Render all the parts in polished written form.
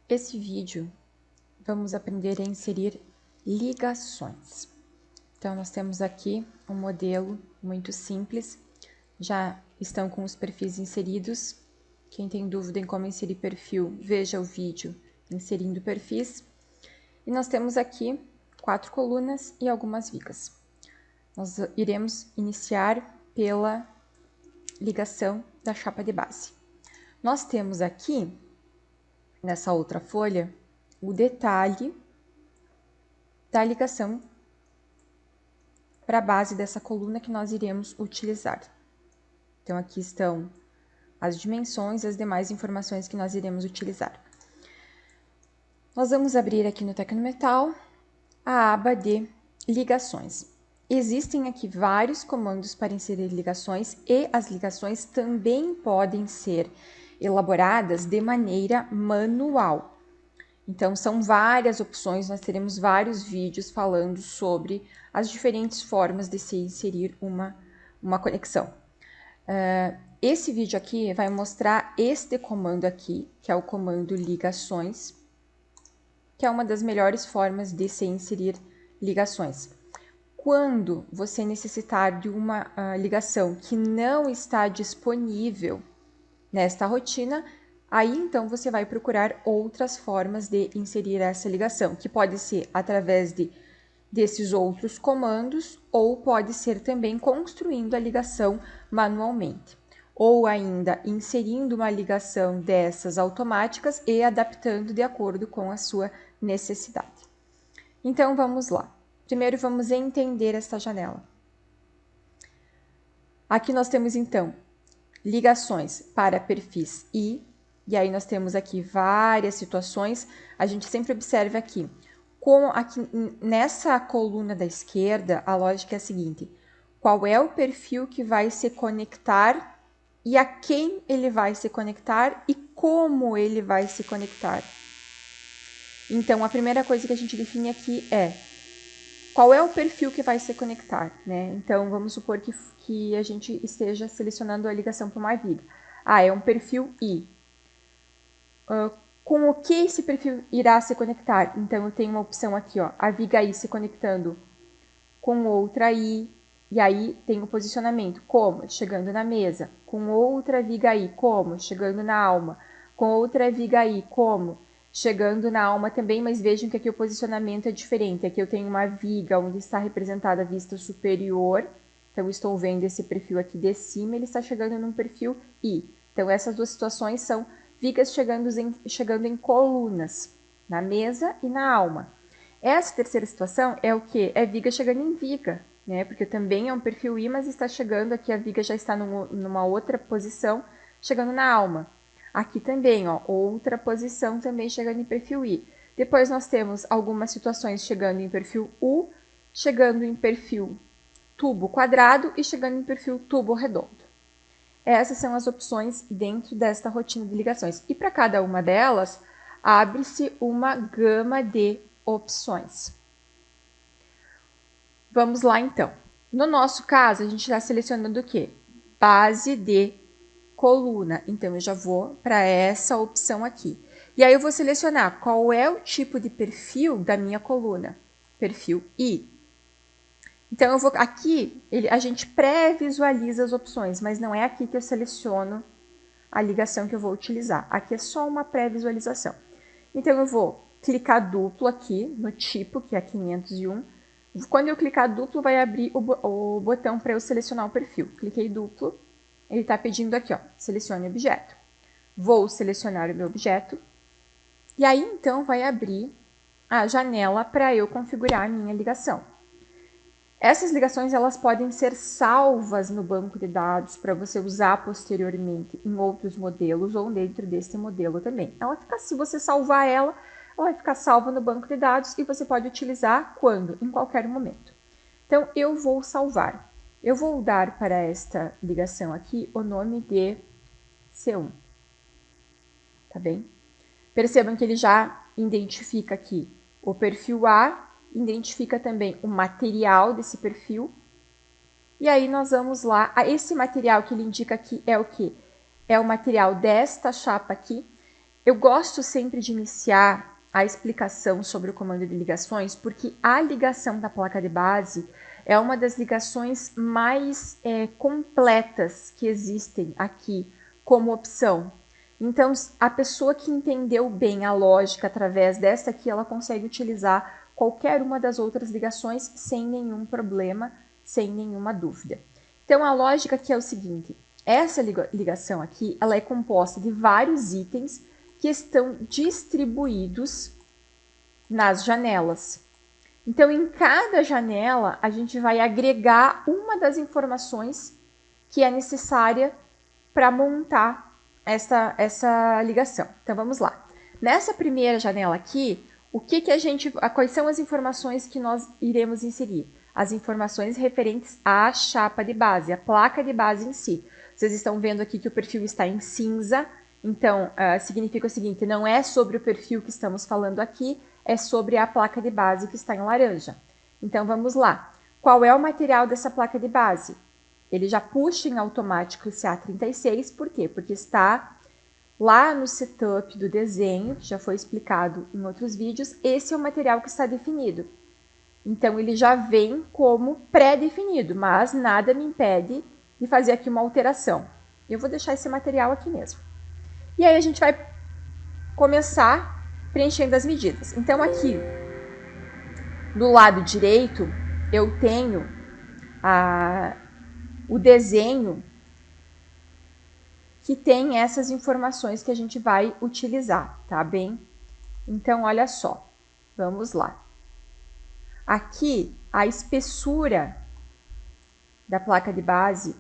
Esse vídeo vamos aprender a inserir ligações. Então, nós temos aqui um modelo muito simples, já estão com os perfis inseridos. Quem tem dúvida em como inserir perfil, veja o vídeo inserindo perfis. E nós temos aqui 4 colunas e algumas vigas. Nós iremos iniciar pela ligação da chapa de base. Nós temos aqui, nessa outra folha, o detalhe da ligação para a base dessa coluna que nós iremos utilizar. Então, aqui estão as dimensões e as demais informações que nós iremos utilizar. Nós vamos abrir aqui no Tecnometal a aba de ligações. Existem aqui vários comandos para inserir ligações e as ligações também podem ser elaboradas de maneira manual. Então, são várias opções, nós teremos vários vídeos falando sobre as diferentes formas de se inserir uma conexão. Esse vídeo aqui vai mostrar este comando aqui, que é o comando ligações, que é uma das melhores formas de se inserir ligações. Quando você necessitar de uma ligação que não está disponível nesta rotina, aí então você vai procurar outras formas de inserir essa ligação, que pode ser através desses outros comandos ou pode ser também construindo a ligação manualmente, ou ainda inserindo uma ligação dessas automáticas e adaptando de acordo com a sua necessidade. Então vamos lá. Primeiro vamos entender esta janela. Aqui nós temos então ligações para perfis e aí nós temos aqui várias situações. A gente sempre observa aqui, aqui nessa coluna da esquerda, a lógica é a seguinte: qual é o perfil que vai se conectar e a quem ele vai se conectar e como ele vai se conectar. Então, a primeira coisa que a gente define aqui é qual é o perfil que vai se conectar, né? Então, vamos supor que a gente esteja selecionando a ligação para uma viga. É um perfil I. Com o que esse perfil irá se conectar? Então, eu tenho uma opção aqui, ó, a viga I se conectando com outra I, e aí tem o posicionamento, como? Chegando na mesa. Com outra viga I, como? Chegando na alma. Com outra viga I, como? Chegando na alma também, mas vejam que aqui o posicionamento é diferente. Aqui eu tenho uma viga onde está representada a vista superior, então eu estou vendo esse perfil aqui de cima, ele está chegando num perfil I. Então, essas duas situações são vigas chegando em colunas, na mesa e na alma. Essa terceira situação é o quê? É viga chegando em viga, né? Porque também é um perfil I, mas está chegando aqui, a viga já está numa outra posição, chegando na alma. Aqui também, ó, outra posição também chegando em perfil I. Depois nós temos algumas situações chegando em perfil U, chegando em perfil tubo quadrado e chegando em perfil tubo redondo. Essas são as opções dentro desta rotina de ligações. E para cada uma delas, abre-se uma gama de opções. Vamos lá, então. No nosso caso, a gente está selecionando o quê? Base de coluna. Então, eu já vou para essa opção aqui. E aí, eu vou selecionar qual é o tipo de perfil da minha coluna. Perfil I. Então, eu vou aqui, a gente pré-visualiza as opções, mas não é aqui que eu seleciono a ligação que eu vou utilizar. Aqui é só uma pré-visualização. Então, eu vou clicar duplo aqui no tipo, que é 501. Quando eu clicar duplo, vai abrir o botão para eu selecionar o perfil. Cliquei duplo, ele está pedindo aqui, ó, selecione objeto. Vou selecionar o meu objeto. E aí, então, vai abrir a janela para eu configurar a minha ligação. Essas ligações elas podem ser salvas no banco de dados para você usar posteriormente em outros modelos ou dentro desse modelo também. Se você salvar ela vai ficar salva no banco de dados e você pode utilizar quando? Em qualquer momento. Então, eu vou salvar. Eu vou dar para esta ligação aqui o nome de C1. Tá bem? Percebam que ele já identifica aqui o perfil A, identifica também o material desse perfil. E aí nós vamos lá. Esse material que ele indica aqui é o quê? É o material desta chapa aqui. Eu gosto sempre de iniciar a explicação sobre o comando de ligações, porque a ligação da placa de base é uma das ligações mais completas que existem aqui como opção. Então, a pessoa que entendeu bem a lógica através desta aqui, ela consegue utilizar qualquer uma das outras ligações sem nenhum problema, sem nenhuma dúvida. Então, a lógica aqui é o seguinte, essa ligação aqui, ela é composta de vários itens que estão distribuídos nas janelas. Então, em cada janela, a gente vai agregar uma das informações que é necessária para montar essa ligação. Então, vamos lá. Nessa primeira janela aqui, quais são as informações que nós iremos inserir? As informações referentes à chapa de base, a placa de base em si. Vocês estão vendo aqui que o perfil está em cinza, então significa o seguinte, não é sobre o perfil que estamos falando aqui, é sobre a placa de base que está em laranja. Então, vamos lá. Qual é o material dessa placa de base? Ele já puxa em automático esse A36, por quê? Porque está lá no setup do desenho, que já foi explicado em outros vídeos, esse é o material que está definido. Então, ele já vem como pré-definido, mas nada me impede de fazer aqui uma alteração. Eu vou deixar esse material aqui mesmo. E aí, a gente vai começar preenchendo as medidas. Então, aqui do lado direito, eu tenho o desenho que tem essas informações que a gente vai utilizar, tá bem? Então, olha só, vamos lá. Aqui, a espessura da placa de base,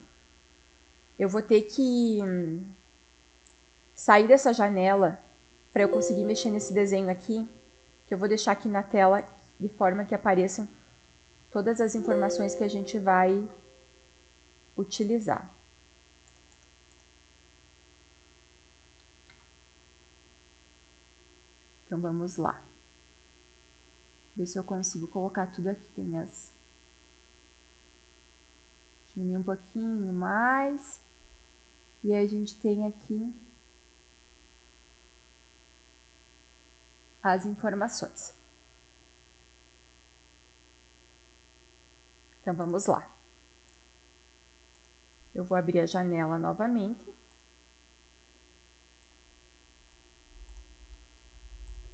eu vou ter que sair dessa janela para eu conseguir mexer nesse desenho aqui, que eu vou deixar aqui na tela de forma que apareçam todas as informações que a gente vai utilizar. Então, vamos lá. Ver se eu consigo colocar tudo aqui. Tem as... Diminuir um pouquinho mais. E aí, a gente tem aqui as informações. Então, vamos lá. Eu vou abrir a janela novamente.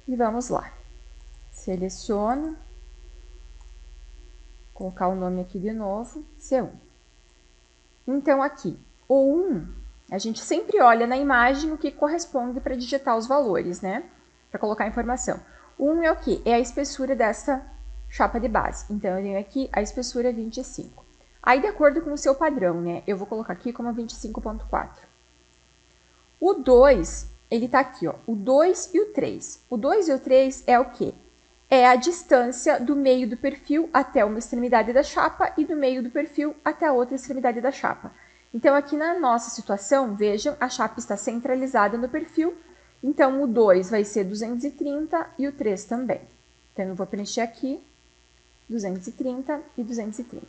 E vamos lá. Seleciono. Colocar o nome aqui de novo, C1. Então, aqui, o 1, a gente sempre olha na imagem o que corresponde para digitar os valores, né? Para colocar a informação. O 1 é o quê? É a espessura dessa chapa de base. Então, eu tenho aqui a espessura 25. Aí, de acordo com o seu padrão, né? Eu vou colocar aqui como 25.4. O 2, ele tá aqui, ó. O 2 e o 3. O 2 e o 3 é o quê? É a distância do meio do perfil até uma extremidade da chapa e do meio do perfil até a outra extremidade da chapa. Então, aqui na nossa situação, vejam, a chapa está centralizada no perfil. Então, o 2 vai ser 230 e o 3 também. Então, eu vou preencher aqui 230 e 230.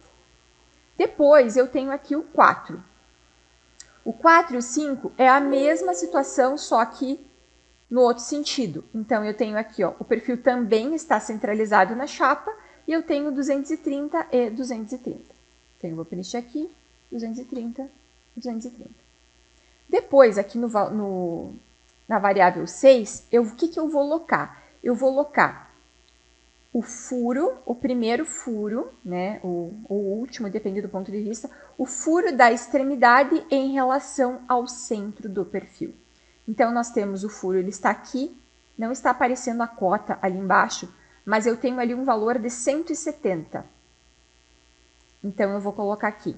Depois, eu tenho aqui o 4. O 4 e o 5 é a mesma situação, só que no outro sentido. Então, eu tenho aqui, ó, o perfil também está centralizado na chapa e eu tenho 230 e 230. Então, eu vou preencher aqui 230 e 230. Depois, aqui na variável 6, o que eu vou locar? Eu vou locar o furo, o primeiro furo, né, o último, depende do ponto de vista, o furo da extremidade em relação ao centro do perfil. Então, nós temos o furo, ele está aqui, não está aparecendo a cota ali embaixo, mas eu tenho ali um valor de 170. Então, eu vou colocar aqui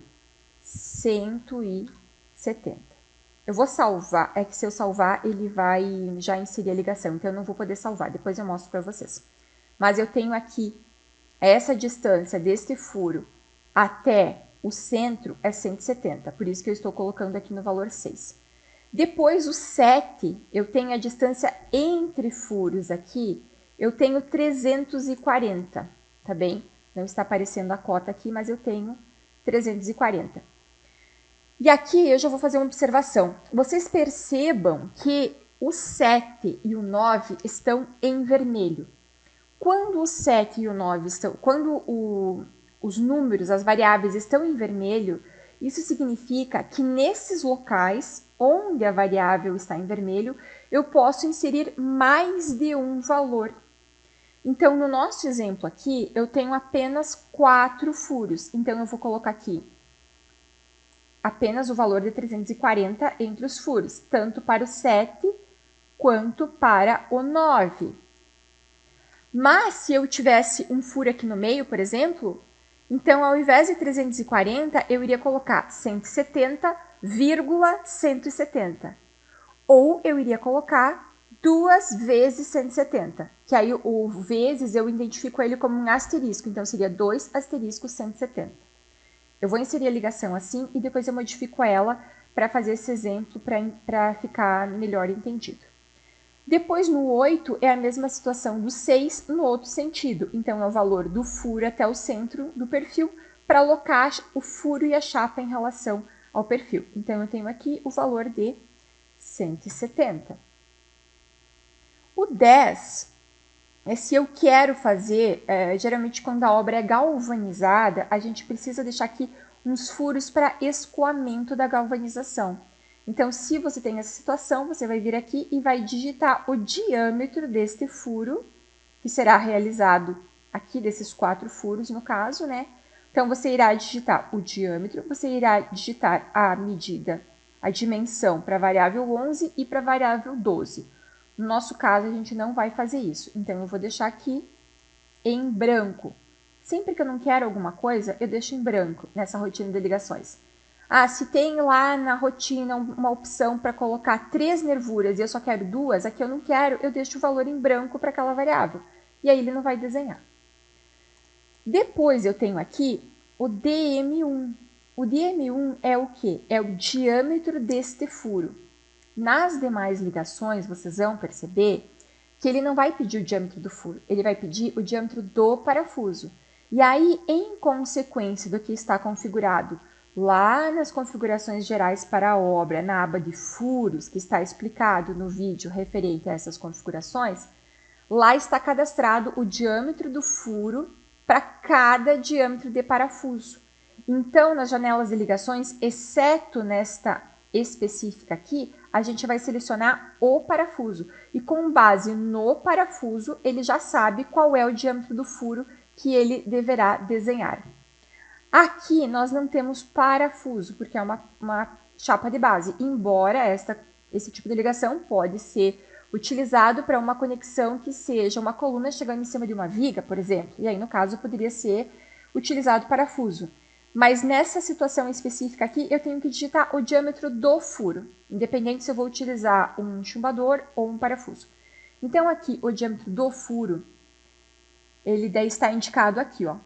170. Eu vou salvar, é que se eu salvar, ele vai já inserir a ligação, então eu não vou poder salvar, depois eu mostro para vocês. Mas eu tenho aqui, essa distância deste furo até o centro é 170, por isso que eu estou colocando aqui no valor 6. Depois, o 7, eu tenho a distância entre furos aqui, eu tenho 340, tá bem? Não está aparecendo a cota aqui, mas eu tenho 340. E aqui eu já vou fazer uma observação. Vocês percebam que o 7 e o 9 estão em vermelho. Quando o 7 e o 9 estão, os números, as variáveis estão em vermelho, isso significa que nesses locais onde a variável está em vermelho, eu posso inserir mais de um valor. Então, no nosso exemplo aqui, eu tenho apenas 4 furos. Então, eu vou colocar aqui apenas o valor de 340 entre os furos, tanto para o 7 quanto para o 9. Mas, se eu tivesse um furo aqui no meio, por exemplo, então, ao invés de 340, eu iria colocar 170,170. Ou eu iria colocar 2 vezes 170, que aí o vezes eu identifico ele como um asterisco, então seria 2 asterisco 170. Eu vou inserir a ligação assim e depois eu modifico ela para fazer esse exemplo para ficar melhor entendido. Depois, no 8, é a mesma situação do 6 no outro sentido. Então, é o valor do furo até o centro do perfil para alocar o furo e a chapa em relação ao perfil. Então, eu tenho aqui o valor de 170. O 10 é se eu quero fazer, geralmente quando a obra é galvanizada, a gente precisa deixar aqui uns furos para escoamento da galvanização. Então, se você tem essa situação, você vai vir aqui e vai digitar o diâmetro deste furo, que será realizado aqui desses 4 furos, no caso, né? Então, você irá digitar o diâmetro, você irá digitar a medida, a dimensão para a variável 11 e para a variável 12. No nosso caso, a gente não vai fazer isso. Então, eu vou deixar aqui em branco. Sempre que eu não quero alguma coisa, eu deixo em branco nessa rotina de ligações. Ah, se tem lá na rotina uma opção para colocar 3 nervuras e eu só quero 2, aqui eu não quero, eu deixo o valor em branco para aquela variável. E aí ele não vai desenhar. Depois eu tenho aqui o DM1. O DM1 é o quê? É o diâmetro deste furo. Nas demais ligações, vocês vão perceber que ele não vai pedir o diâmetro do furo, ele vai pedir o diâmetro do parafuso. E aí, em consequência do que está configurado lá nas configurações gerais para a obra, na aba de furos, que está explicado no vídeo referente a essas configurações, lá está cadastrado o diâmetro do furo para cada diâmetro de parafuso. Então, nas janelas de ligações, exceto nesta específica aqui, a gente vai selecionar o parafuso. E com base no parafuso, ele já sabe qual é o diâmetro do furo que ele deverá desenhar. Aqui nós não temos parafuso, porque é uma chapa de base, embora esse tipo de ligação pode ser utilizado para uma conexão que seja uma coluna chegando em cima de uma viga, por exemplo. E aí, no caso, poderia ser utilizado parafuso. Mas nessa situação específica aqui, eu tenho que digitar o diâmetro do furo, independente se eu vou utilizar um chumbador ou um parafuso. Então, aqui, o diâmetro do furo, ele daí está indicado aqui, ó.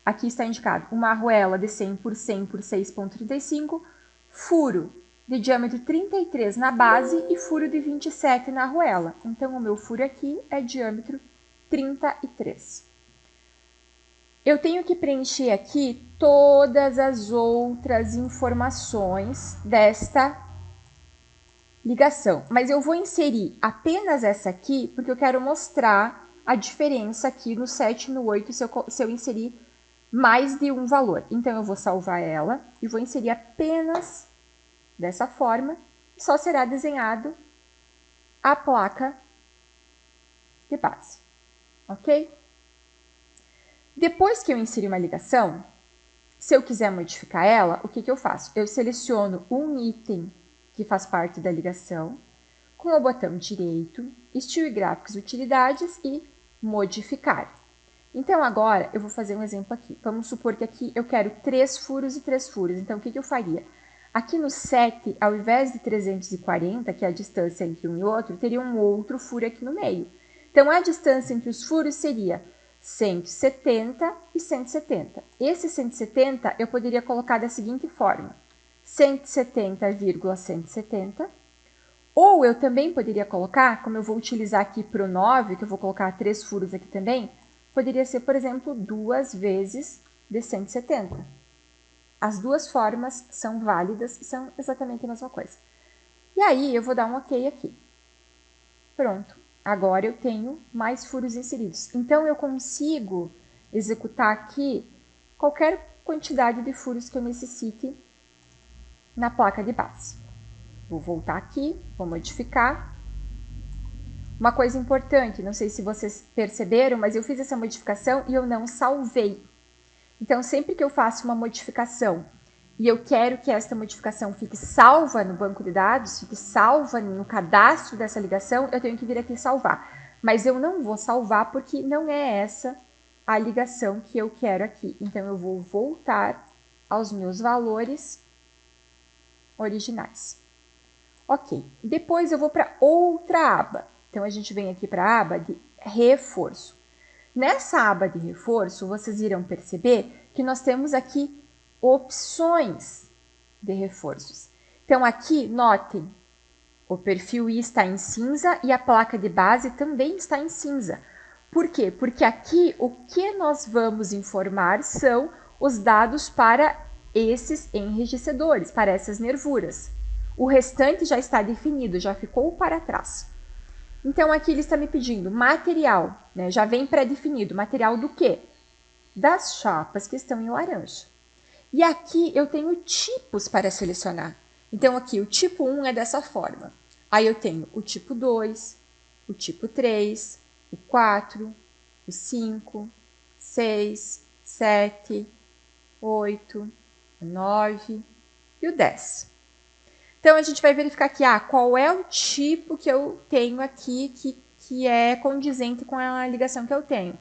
Aqui está indicado uma arruela de 100 por 100 por 6,35, furo de diâmetro 33 na base e furo de 27 na arruela. Então, o meu furo aqui é diâmetro 33. Eu tenho que preencher aqui todas as outras informações desta ligação, mas eu vou inserir apenas essa aqui porque eu quero mostrar a diferença aqui no 7 e no 8 se eu inserir mais de um valor. Então, eu vou salvar ela e vou inserir apenas dessa forma, só será desenhado a placa de base, ok? Depois que eu inseri uma ligação, se eu quiser modificar ela, o que eu faço? Eu seleciono um item que faz parte da ligação, com o botão direito, estilo e gráficos, utilidades e modificar. Então, agora, eu vou fazer um exemplo aqui. Vamos supor que aqui eu quero 3 furos e 3 furos. Então, o que eu faria? Aqui no 7, ao invés de 340, que é a distância entre um e outro, teria um outro furo aqui no meio. Então, a distância entre os furos seria 170 e 170. Esse 170 eu poderia colocar da seguinte forma: 170,170. Ou eu também poderia colocar, como eu vou utilizar aqui para o 9, que eu vou colocar 3 furos aqui também, poderia ser, por exemplo, 2 vezes de 170. As duas formas são válidas e são exatamente a mesma coisa. E aí, eu vou dar um OK aqui. Pronto. Agora eu tenho mais furos inseridos. Então, eu consigo executar aqui qualquer quantidade de furos que eu necessite na placa de base. Vou voltar aqui, vou modificar. Uma coisa importante, não sei se vocês perceberam, mas eu fiz essa modificação e eu não salvei. Então, sempre que eu faço uma modificação e eu quero que esta modificação fique salva no banco de dados, fique salva no cadastro dessa ligação, eu tenho que vir aqui salvar. Mas eu não vou salvar porque não é essa a ligação que eu quero aqui. Então, eu vou voltar aos meus valores originais. Ok, depois eu vou para outra aba. Então, a gente vem aqui para a aba de reforço. Nessa aba de reforço, vocês irão perceber que nós temos aqui opções de reforços. Então, aqui, notem, o perfil I está em cinza e a placa de base também está em cinza. Por quê? Porque aqui o que nós vamos informar são os dados para esses enrijecedores, para essas nervuras. O restante já está definido, já ficou para trás. Então, aqui ele está me pedindo material, né? Já vem pré-definido. Material do quê? Das chapas que estão em laranja. E aqui eu tenho tipos para selecionar. Então, aqui o tipo 1 é dessa forma. Aí eu tenho o tipo 2, o tipo 3, o 4, o 5, 6, 7, 8, o 9 e o 10. Então, a gente vai verificar aqui, qual é o tipo que eu tenho aqui que é condizente com a ligação que eu tenho.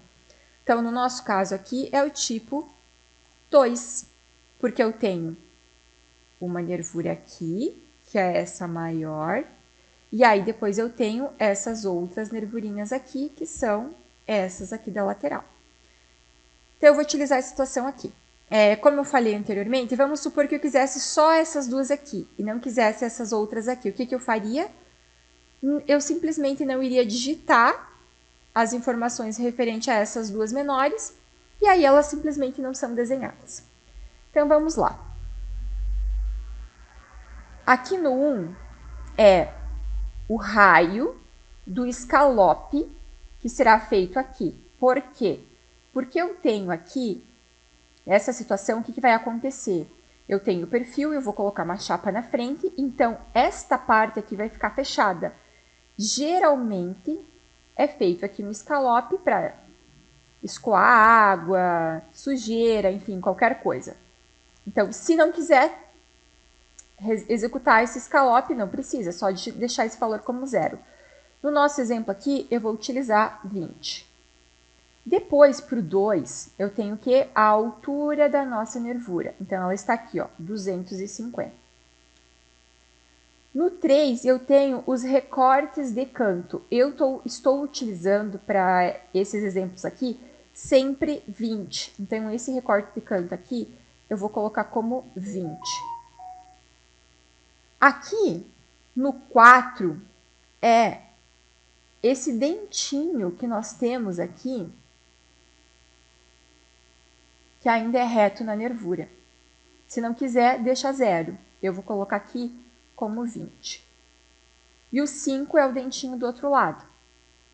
Então, no nosso caso aqui, é o tipo 2, porque eu tenho uma nervura aqui, que é essa maior, e aí depois eu tenho essas outras nervurinhas aqui, que são essas aqui da lateral. Então, eu vou utilizar a situação aqui. Como eu falei anteriormente, vamos supor que eu quisesse só essas duas aqui e não quisesse essas outras aqui. O que eu faria? Eu simplesmente não iria digitar as informações referentes a essas duas menores e aí elas simplesmente não são desenhadas. Então, vamos lá. Aqui no 1 é o raio do escalope que será feito aqui. Por quê? Porque eu tenho aqui essa situação, o que vai acontecer? Eu tenho o perfil, eu vou colocar uma chapa na frente, então esta parte aqui vai ficar fechada. Geralmente é feito aqui no escalope para escoar água, sujeira, enfim, qualquer coisa. Então, se não quiser executar esse escalope, não precisa, é só deixar esse valor como 0. No nosso exemplo aqui, eu vou utilizar 20. Depois, para o 2, eu tenho que a altura da nossa nervura. Então, ela está aqui, 250. No 3, eu tenho os recortes de canto. Eu estou utilizando para esses exemplos aqui sempre 20. Então, esse recorte de canto aqui, eu vou colocar como 20. Aqui, no 4, é esse dentinho que nós temos aqui, que ainda é reto na nervura. Se não quiser, deixa 0. Eu vou colocar aqui como 20. E o 5 é o dentinho do outro lado.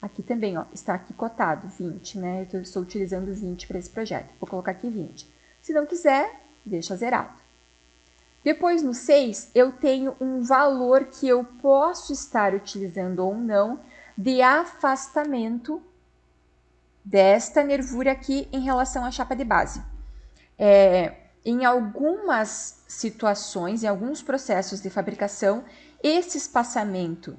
Aqui também, está aqui cotado, 20, né? Eu estou utilizando 20 para esse projeto. Vou colocar aqui 20. Se não quiser, deixa zerado. Depois, no 6, eu tenho um valor que eu posso estar utilizando ou não de afastamento desta nervura aqui em relação à chapa de base. Em algumas situações, em alguns processos de fabricação, esse espaçamento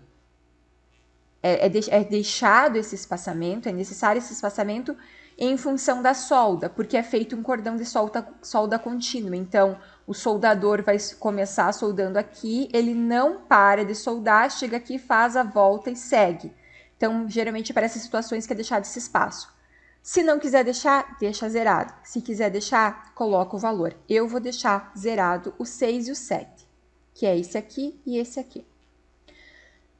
é deixado esse espaçamento, é necessário esse espaçamento em função da solda, porque é feito um cordão de solda contínua. Então, o soldador vai começar soldando aqui, ele não para de soldar, chega aqui, faz a volta e segue. Então, geralmente, para essas situações que é deixado esse espaço. Se não quiser deixar, deixa zerado. Se quiser deixar, coloca o valor. Eu vou deixar zerado o 6 e o 7, que é esse aqui e esse aqui.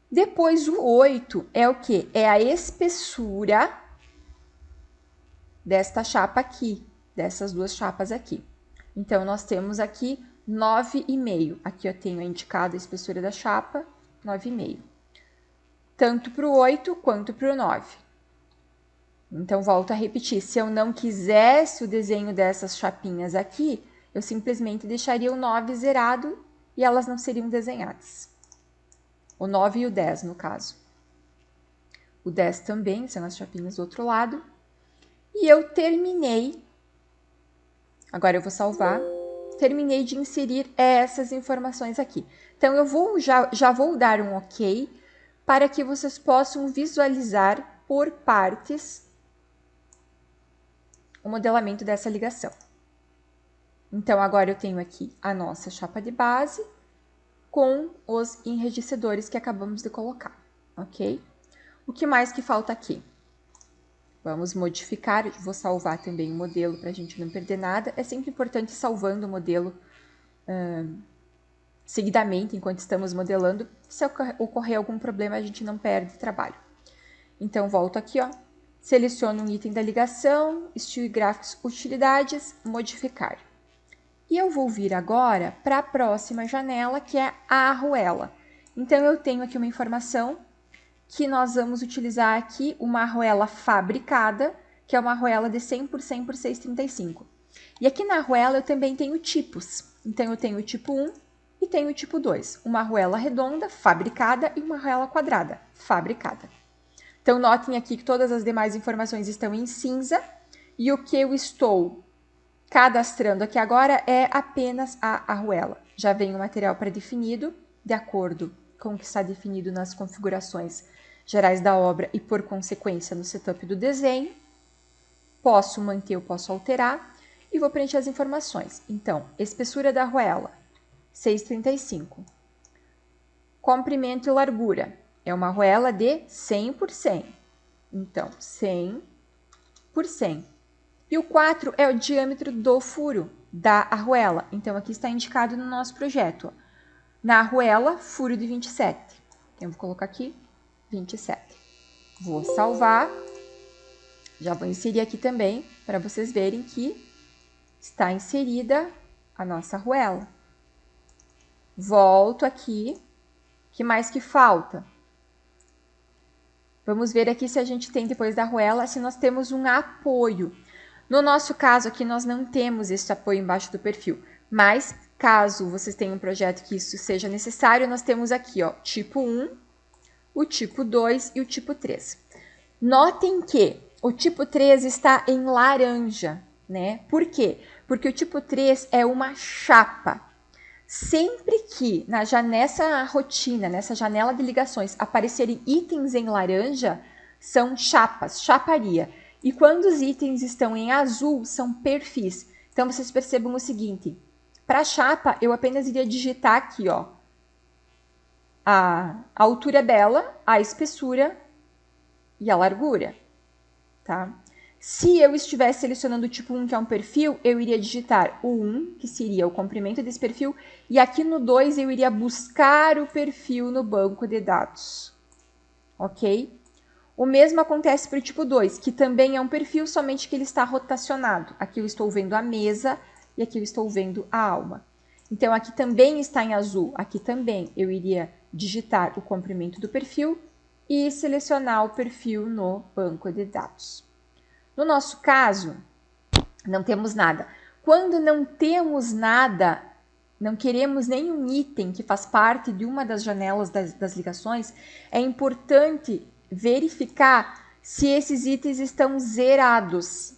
Depois, o 8 é o quê? É a espessura desta chapa aqui, dessas duas chapas aqui. Então, nós temos aqui 9,5. Aqui eu tenho indicado a espessura da chapa, 9,5. tanto para o 8 quanto para o 9. Então, volto a repetir, se eu não quisesse o desenho dessas chapinhas aqui, eu simplesmente deixaria o 9 zerado e elas não seriam desenhadas. O 9 e o 10, no caso. O 10 também, são as chapinhas do outro lado. E eu terminei, agora eu vou salvar, terminei de inserir essas informações aqui. Então, eu já vou dar um OK para que vocês possam visualizar por partes o modelamento dessa ligação. Então, agora eu tenho aqui a nossa chapa de base com os enrijecedores que acabamos de colocar, ok? O que mais que falta aqui? Vamos modificar, eu vou salvar também o modelo para a gente não perder nada. É sempre importante ir salvando o modelo seguidamente, enquanto estamos modelando. Se ocorrer algum problema, a gente não perde trabalho. Então, volto aqui, ó. Seleciono um item da ligação, estilo e gráficos, utilidades, modificar. E eu vou vir agora para a próxima janela, que é a arruela. Então, eu tenho aqui uma informação que nós vamos utilizar aqui uma arruela fabricada, que é uma arruela de 100 por 100 por 6,35. E aqui na arruela eu também tenho tipos. Então, eu tenho o tipo 1 e tenho o tipo 2. Uma arruela redonda, fabricada, e uma arruela quadrada, fabricada. Então, notem aqui que todas as demais informações estão em cinza e o que eu estou cadastrando aqui agora é apenas a arruela. Já vem o material pré-definido, de acordo com o que está definido nas configurações gerais da obra e, por consequência, no setup do desenho. Posso manter ou posso alterar e vou preencher as informações. Então, espessura da arruela, 6,35. Comprimento e largura. É uma arruela de 100 por 100. Então, 100 por 100. E o 4 é o diâmetro do furo da arruela. Então, aqui está indicado no nosso projeto. Ó. Na arruela, furo de 27. Eu vou colocar aqui 27. Vou salvar. Já vou inserir aqui também, para vocês verem que está inserida a nossa arruela. Volto aqui. O que mais que falta? Vamos ver aqui se a gente tem, depois da arruela, se nós temos um apoio. No nosso caso aqui, nós não temos esse apoio embaixo do perfil. Mas, caso vocês tenham um projeto que isso seja necessário, nós temos aqui, ó, tipo 1, o tipo 2 e o tipo 3. Notem que o tipo 3 está em laranja, né? Por quê? Porque o tipo 3 é uma chapa. Sempre que nessa rotina, nessa janela de ligações, aparecerem itens em laranja, são chapas, chaparia. E quando os itens estão em azul, são perfis. Então, vocês percebam o seguinte. Para chapa, eu apenas iria digitar aqui, ó, a altura dela, a espessura e a largura, tá? Se eu estivesse selecionando o tipo 1, que é um perfil, eu iria digitar o 1, que seria o comprimento desse perfil, e aqui no 2 eu iria buscar o perfil no banco de dados, ok? O mesmo acontece para o tipo 2, que também é um perfil, somente que ele está rotacionado. Aqui eu estou vendo a mesa e aqui eu estou vendo a alma. Então, aqui também está em azul, aqui também eu iria digitar o comprimento do perfil e selecionar o perfil no banco de dados. No nosso caso, não temos nada. Quando não temos nada, não queremos nenhum item que faz parte de uma das janelas das ligações, é importante verificar se esses itens estão zerados.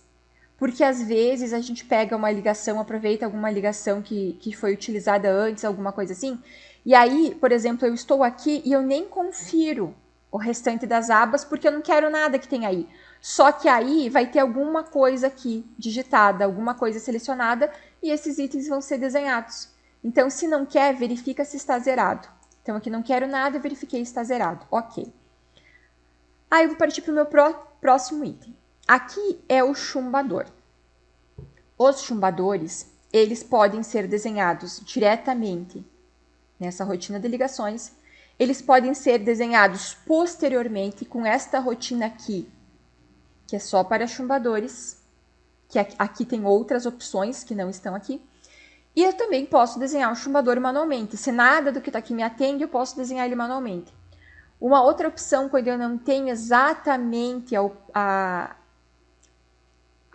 Porque às vezes a gente pega uma ligação, aproveita alguma ligação que foi utilizada antes, alguma coisa assim, e aí, por exemplo, eu estou aqui e eu nem confiro o restante das abas porque eu não quero nada que tem aí. Só que aí vai ter alguma coisa aqui digitada, alguma coisa selecionada e esses itens vão ser desenhados. Então, se não quer, verifica se está zerado. Então, aqui não quero nada, verifiquei se está zerado. Ok. Aí, eu vou partir para o meu próximo item. Aqui é o chumbador. Os chumbadores, eles podem ser desenhados diretamente nessa rotina de ligações. Eles podem ser desenhados posteriormente com esta rotina aqui, que é só para chumbadores, que aqui tem outras opções que não estão aqui. E eu também posso desenhar um chumbador manualmente. Se nada do que está aqui me atende, eu posso desenhar ele manualmente. Uma outra opção, quando eu não tenho exatamente a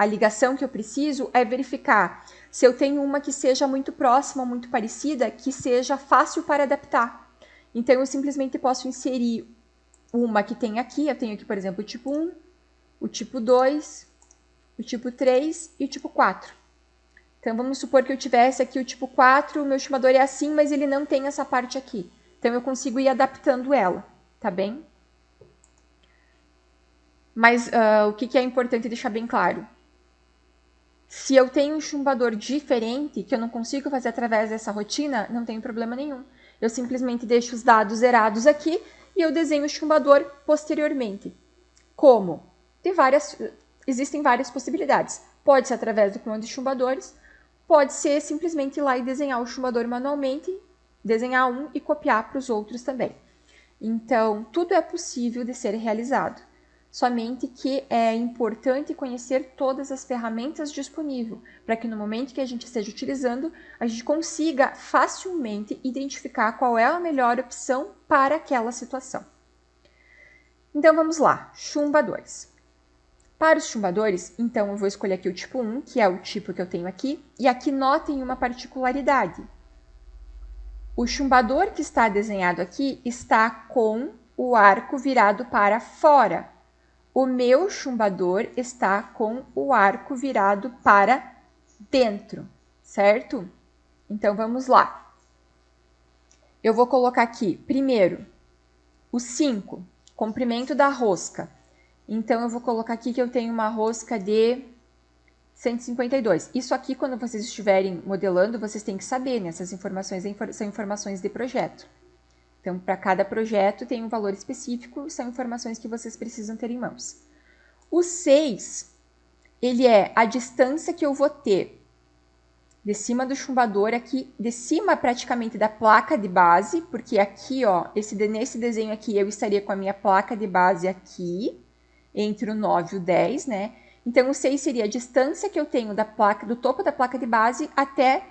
ligação que eu preciso, é verificar se eu tenho uma que seja muito próxima, muito parecida, que seja fácil para adaptar. Então, eu simplesmente posso inserir uma que tem aqui, eu tenho aqui, por exemplo, o tipo 1, o tipo 2, o tipo 3 e o tipo 4. Então, vamos supor que eu tivesse aqui o tipo 4, o meu estimador é assim, mas ele não tem essa parte aqui. Então, eu consigo ir adaptando ela, tá bem? Mas o que é importante deixar bem claro? Se eu tenho um chumbador diferente, que eu não consigo fazer através dessa rotina, não tem problema nenhum. Eu simplesmente deixo os dados zerados aqui e eu desenho o chumbador posteriormente. Como? Existem várias possibilidades. Pode ser através do comando de chumbadores, pode ser simplesmente ir lá e desenhar o chumbador manualmente, desenhar um e copiar para os outros também. Então, tudo é possível de ser realizado. Somente que é importante conhecer todas as ferramentas disponíveis, para que no momento que a gente esteja utilizando, a gente consiga facilmente identificar qual é a melhor opção para aquela situação. Então vamos lá, chumbadores. Para os chumbadores, então eu vou escolher aqui o tipo 1, que é o tipo que eu tenho aqui, e aqui notem uma particularidade. O chumbador que está desenhado aqui está com o arco virado para fora. O meu chumbador está com o arco virado para dentro, certo? Então, vamos lá. Eu vou colocar aqui, primeiro, o 5, comprimento da rosca. Então, eu vou colocar aqui que eu tenho uma rosca de 152. Isso aqui, quando vocês estiverem modelando, vocês têm que saber, né? Essas informações são informações de projeto. Então, para cada projeto tem um valor específico, são informações que vocês precisam ter em mãos. O 6, ele é a distância que eu vou ter de cima do chumbador, aqui, de cima praticamente da placa de base, porque aqui, ó, nesse desenho aqui, eu estaria com a minha placa de base aqui, entre o 9 e o 10, né? Então, o 6 seria a distância que eu tenho do topo da placa de base até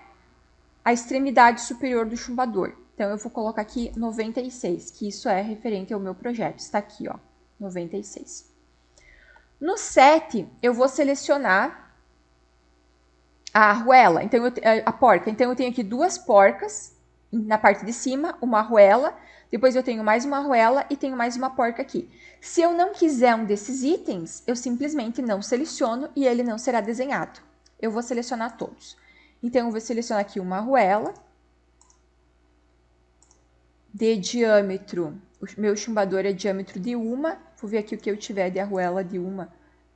a extremidade superior do chumbador. Então, eu vou colocar aqui 96, que isso é referente ao meu projeto. Está aqui, ó, 96. No 7, eu vou selecionar a arruela, então a porca. Então, eu tenho aqui duas porcas na parte de cima, uma arruela, depois eu tenho mais uma arruela e tenho mais uma porca aqui. Se eu não quiser um desses itens, eu simplesmente não seleciono e ele não será desenhado. Eu vou selecionar todos. Então, eu vou selecionar aqui uma arruela de diâmetro. O meu chumbador é diâmetro de 1. Vou ver aqui o que eu tiver de arruela de 1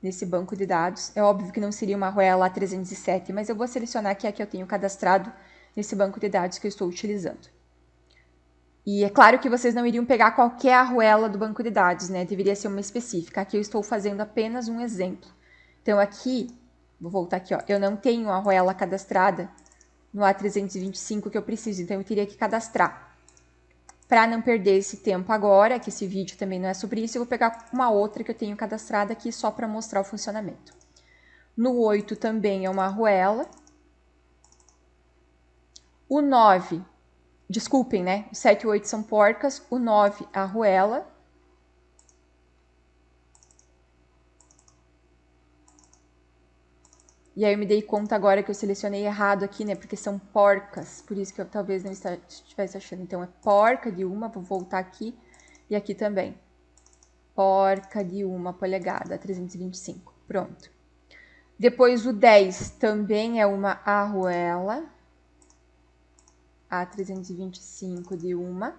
nesse banco de dados. É óbvio que não seria uma arruela A307, mas eu vou selecionar que é a que eu tenho cadastrado nesse banco de dados que eu estou utilizando. E é claro que vocês não iriam pegar qualquer arruela do banco de dados, né? Deveria ser uma específica. Aqui eu estou fazendo apenas um exemplo. Então, aqui, vou voltar aqui, ó. Eu não tenho a arruela cadastrada no A325 que eu preciso, então eu teria que cadastrar. Para não perder esse tempo agora, que esse vídeo também não é sobre isso, eu vou pegar uma outra que eu tenho cadastrada aqui só para mostrar o funcionamento. No 8 também é uma arruela. O 9, desculpem, né? O 7 e o 8 são porcas, o 9 a arruela. E aí eu me dei conta agora que eu selecionei errado aqui, né? Porque são porcas, por isso que eu talvez não estivesse achando. Então, é porca de 1, vou voltar aqui. E aqui também. Porca de 1 polegada, 325. Pronto. Depois, o 10 também é uma arruela. A325 de 1.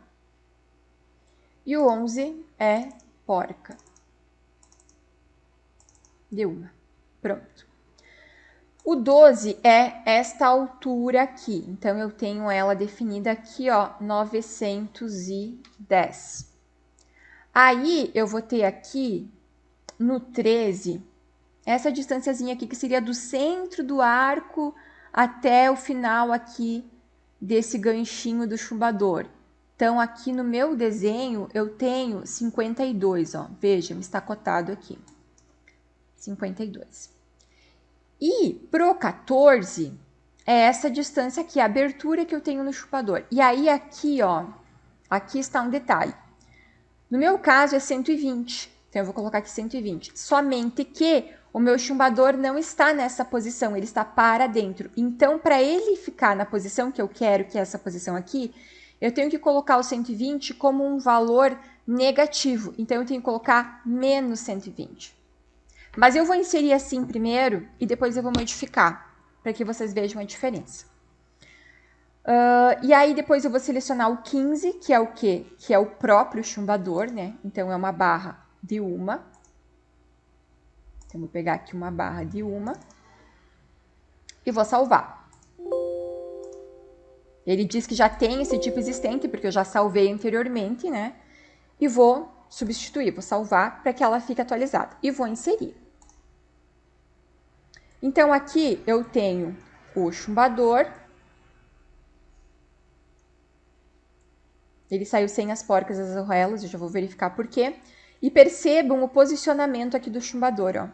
E o 11 é porca de 1. Pronto. O 12 é esta altura aqui, então eu tenho ela definida aqui, ó, 910. Aí, eu vou ter aqui, no 13, essa distânciazinha aqui, que seria do centro do arco até o final aqui desse ganchinho do chumbador. Então, aqui no meu desenho, eu tenho 52, ó, veja, me está cotado aqui, 52. E pro 14, é essa distância aqui, a abertura que eu tenho no chumbador. E aí aqui, ó, aqui está um detalhe. No meu caso é 120, então eu vou colocar aqui 120. Somente que o meu chumbador não está nessa posição, ele está para dentro. Então, para ele ficar na posição que eu quero, que é essa posição aqui, eu tenho que colocar o 120 como um valor negativo. Então, eu tenho que colocar menos 120. Mas eu vou inserir assim primeiro e depois eu vou modificar, para que vocês vejam a diferença. E aí depois eu vou selecionar o 15, que é o quê? Que é o próprio chumbador, né? Então é uma barra de uma. Então vou pegar aqui uma barra de uma e vou salvar. Ele diz que já tem esse tipo existente, porque eu já salvei anteriormente, né? E vou substituir, vou salvar para que ela fique atualizada. E vou inserir. Então aqui eu tenho o chumbador. Ele saiu sem as porcas e as arruelas, eu já vou verificar por quê. E percebam o posicionamento aqui do chumbador, ó.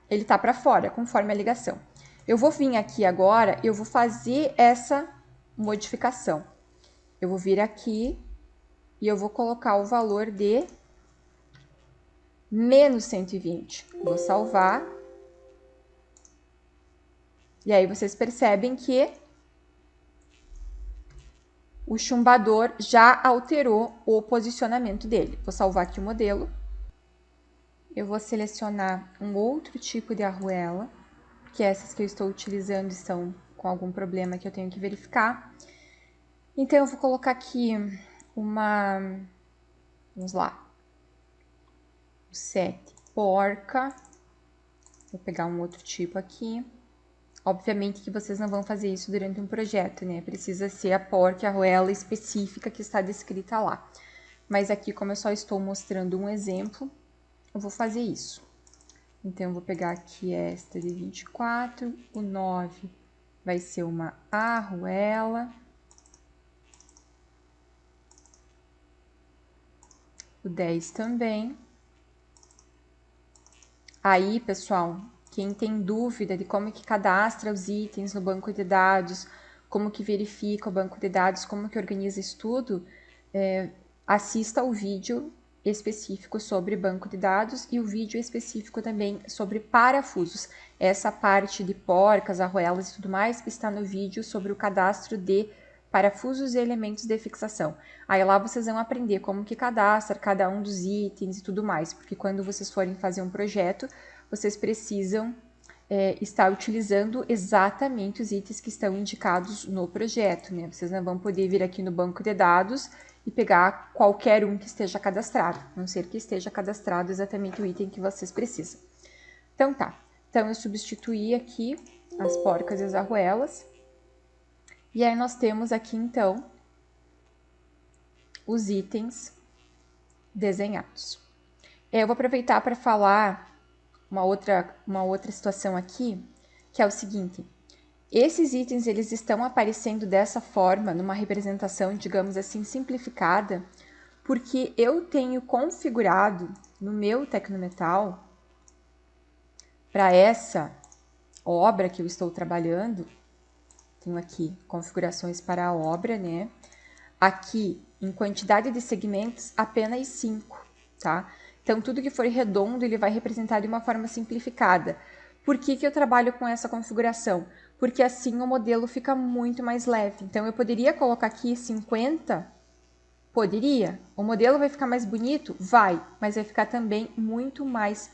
Ele tá para fora, conforme a ligação. Eu vou vir aqui agora, eu vou fazer essa modificação. Eu vou vir aqui e eu vou colocar o valor de menos 120. Vou salvar. E aí vocês percebem que o chumbador já alterou o posicionamento dele. Vou salvar aqui o modelo. Eu vou selecionar um outro tipo de arruela, que essas que eu estou utilizando estão com algum problema que eu tenho que verificar. Então, eu vou colocar aqui uma, vamos lá, 7 porca. Vou pegar um outro tipo aqui. Obviamente que vocês não vão fazer isso durante um projeto, né? Precisa ser a porca, a arruela específica que está descrita lá. Mas aqui, como eu só estou mostrando um exemplo, eu vou fazer isso. Então, eu vou pegar aqui esta de 24, o 9 vai ser uma arruela. O 10 também. Aí, pessoal, quem tem dúvida de como que cadastra os itens no banco de dados, como que verifica o banco de dados, como que organiza isso tudo, assista ao vídeo específico sobre banco de dados e o vídeo específico também sobre parafusos. Essa parte de porcas, arruelas e tudo mais está no vídeo sobre o cadastro de parafusos e elementos de fixação. Aí lá vocês vão aprender como que cadastra cada um dos itens e tudo mais, porque quando vocês forem fazer um projeto, vocês precisam estar utilizando exatamente os itens que estão indicados no projeto, né? Vocês não vão poder vir aqui no banco de dados e pegar qualquer um que esteja cadastrado, a não ser que esteja cadastrado exatamente o item que vocês precisam. Então tá, então eu substituí aqui as porcas e as arruelas, e aí nós temos aqui então os itens desenhados. Eu vou aproveitar para falar uma outra situação aqui, que é o seguinte: esses itens eles estão aparecendo dessa forma, numa representação, digamos assim, simplificada, porque eu tenho configurado no meu Tecnometal, para essa obra que eu estou trabalhando, tenho aqui configurações para a obra, né? Aqui, em quantidade de segmentos, apenas 5, tá? Então, tudo que for redondo, ele vai representar de uma forma simplificada. Por que que eu trabalho com essa configuração? Porque assim o modelo fica muito mais leve. Então, eu poderia colocar aqui 50? Poderia. O modelo vai ficar mais bonito? Vai, mas vai ficar também muito mais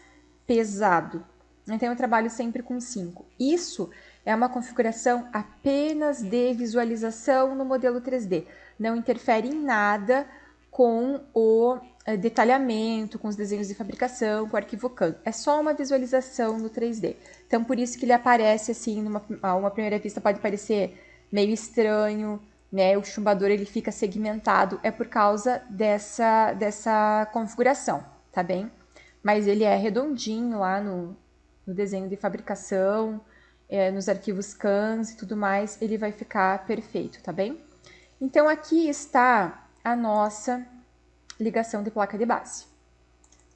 pesado. Então, eu trabalho sempre com 5. Isso é uma configuração apenas de visualização no modelo 3D. Não interfere em nada com o detalhamento, com os desenhos de fabricação, com o arquivo CAM. É só uma visualização no 3D. Então, por isso que ele aparece assim, a uma primeira vista pode parecer meio estranho, né? O chumbador ele fica segmentado, é por causa dessa configuração, tá bem? Mas ele é redondinho lá no desenho de fabricação, nos arquivos CANs e tudo mais, ele vai ficar perfeito, tá bem? Então, aqui está a nossa ligação de placa de base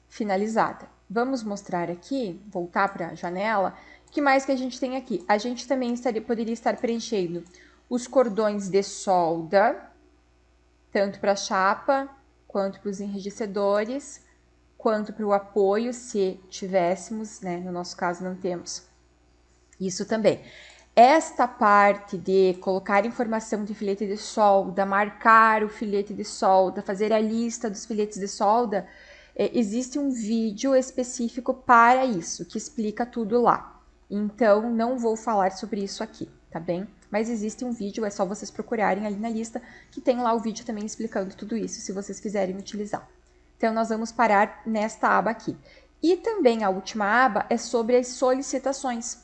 finalizada. Vamos mostrar aqui, voltar para a janela, o que mais que a gente tem aqui? A gente também poderia estar preenchendo os cordões de solda, tanto para a chapa quanto para os enrijecedores, quanto para o apoio, se tivéssemos, né? No nosso caso, não temos isso também. Esta parte de colocar informação de filete de solda, marcar o filete de solda, fazer a lista dos filetes de solda, existe um vídeo específico para isso, que explica tudo lá. Então, não vou falar sobre isso aqui, tá bem? Mas existe um vídeo, é só vocês procurarem ali na lista, que tem lá o vídeo também explicando tudo isso, se vocês quiserem utilizar. Então, nós vamos parar nesta aba aqui. E também a última aba é sobre as solicitações.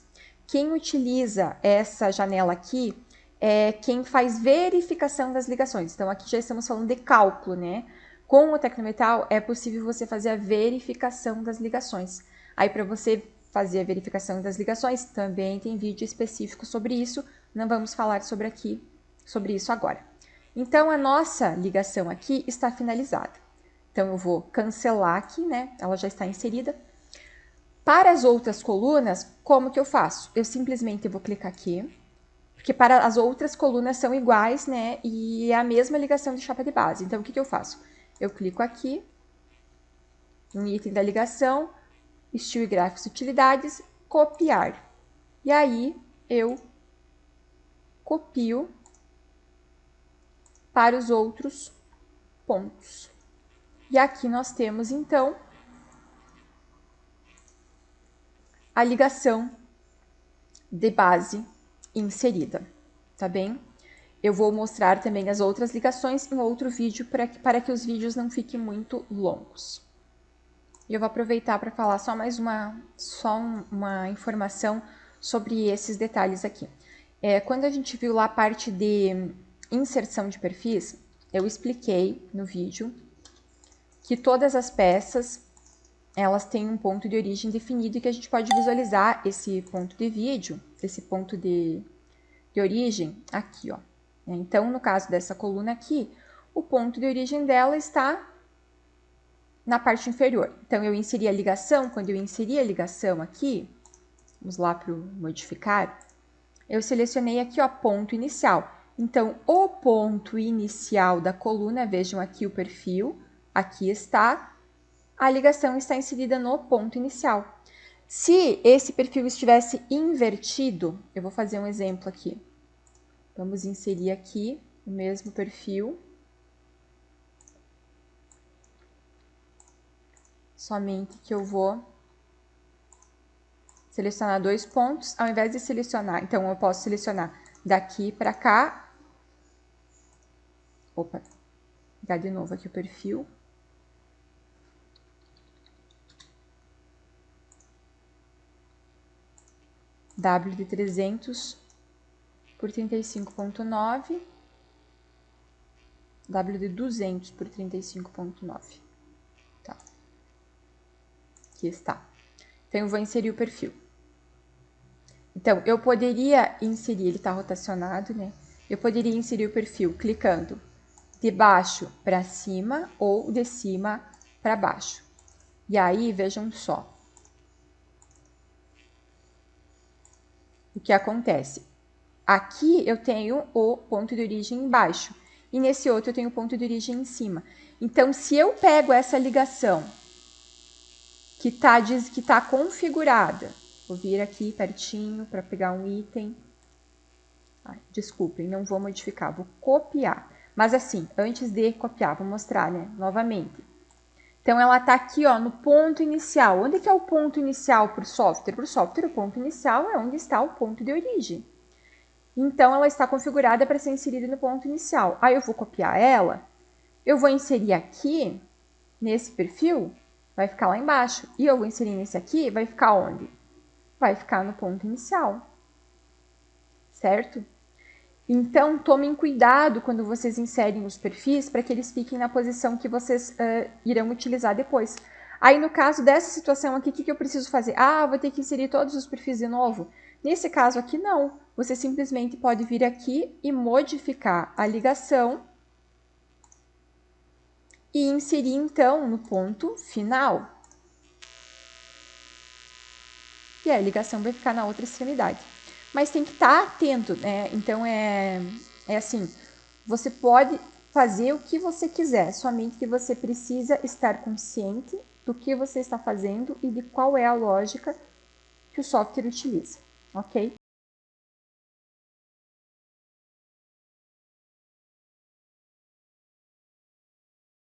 Quem utiliza essa janela aqui é quem faz verificação das ligações. Então, aqui já estamos falando de cálculo, né? Com o Tecnometal, é possível você fazer a verificação das ligações. Aí, para você fazer a verificação das ligações, também tem vídeo específico sobre isso. Não vamos falar sobre isso agora. Então, a nossa ligação aqui está finalizada. Então, eu vou cancelar aqui, né? Ela já está inserida. Para as outras colunas, como que eu faço? Eu simplesmente vou clicar aqui, porque para as outras colunas são iguais, né? E é a mesma ligação de chapa de base. Então, o que eu faço? Eu clico aqui, no item da ligação, estilo e gráficos utilidades, copiar. E aí, eu copio para os outros pontos. E aqui nós temos, então, a ligação de base inserida, tá bem? Eu vou mostrar também as outras ligações em outro vídeo para que os vídeos não fiquem muito longos. E eu vou aproveitar para falar só mais uma informação sobre esses detalhes aqui. Quando a gente viu lá a parte de inserção de perfis, eu expliquei no vídeo que todas as peças elas têm um ponto de origem definido e que a gente pode visualizar esse ponto de vídeo, esse ponto de origem aqui, ó. Então, no caso dessa coluna aqui, o ponto de origem dela está na parte inferior. Então, eu inseri a ligação, quando eu inseri a ligação aqui, vamos lá para o modificar, eu selecionei aqui, ó, ponto inicial. Então, o ponto inicial da coluna, vejam aqui o perfil, aqui está, a ligação está inserida no ponto inicial. Se esse perfil estivesse invertido, eu vou fazer um exemplo aqui. Vamos inserir aqui o mesmo perfil. Somente que eu vou selecionar 2 pontos, ao invés de selecionar, então eu posso selecionar daqui para cá. Opa, vou pegar de novo aqui o perfil. W de 300 por 35.9, W de 200 por 35.9. Tá. Aqui está. Então, eu vou inserir o perfil. Então, eu poderia inserir, ele está rotacionado, né? Eu poderia inserir o perfil clicando de baixo para cima ou de cima para baixo. E aí, vejam só. O que acontece? Aqui eu tenho o ponto de origem embaixo e nesse outro eu tenho o ponto de origem em cima. Então, se eu pego essa ligação que tá configurada, vou vir aqui pertinho para pegar um item. Desculpem, não vou modificar, vou copiar. Mas assim, antes de copiar, vou mostrar, né, novamente. Então, ela está aqui, ó, no ponto inicial. Onde que é o ponto inicial para o software? Para o software, o ponto inicial é onde está o ponto de origem. Então, ela está configurada para ser inserida no ponto inicial. Aí, eu vou copiar ela, eu vou inserir aqui, nesse perfil, vai ficar lá embaixo. E eu vou inserir nesse aqui, vai ficar onde? Vai ficar no ponto inicial. Certo? Então, tomem cuidado quando vocês inserem os perfis para que eles fiquem na posição que vocês irão utilizar depois. Aí, no caso dessa situação aqui, o que eu preciso fazer? Ah, vou ter que inserir todos os perfis de novo? Nesse caso aqui, não. Você simplesmente pode vir aqui e modificar a ligação e inserir, então, no ponto final. E a ligação vai ficar na outra extremidade. Mas tem que estar atento, né? Então, é assim, você pode fazer o que você quiser, somente que você precisa estar consciente do que você está fazendo e de qual é a lógica que o software utiliza, ok?